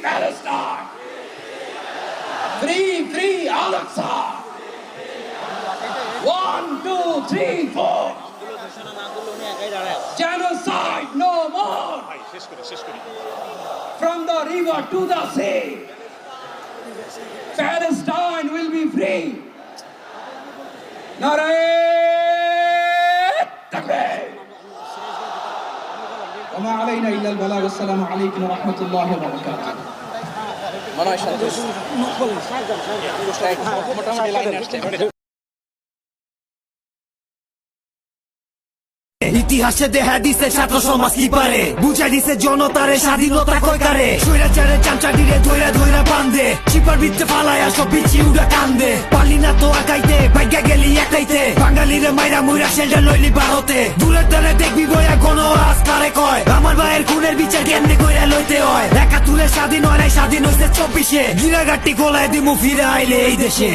Palestine. Free Al-Aqsa. 1, 2, 3, 4. Genocide no more. From the river to the sea, Palestine will be free. Narayat Takbir. وما علينا إلا البلاغ. السلام عليكم ورحمة الله وبركاته. ইতিহাসে দেখা দিছে ছাত্র সমাজ কি পারে, বুঝাই দিছে জনতারে স্বাধীনতা কয়কারে। স্বৈরাচারে চামচাটিরে ধইরা ধইরা বান্ধে, চিপার ভিতরে ফালায় সব বিচি উড়া কান্দে। পালি না তো আগাইতে ভাগ্যা গেলি একাইতে, বাঙালিরে মাইরা মুইরা শেল্টার লইলি ভারতে। দূরের দলে দেখবি বইয়া কোন আজকারে কয়, আমার ভাইয়ের খুনের বিচার কেমনে কইরা লইতে হয়। একাত্তরে স্বাধীন হয় নাই, স্বাধীন হইছে 24-এ। গিরাগাটি গোলায় দিমু ফিরে আইলে এই দেশে।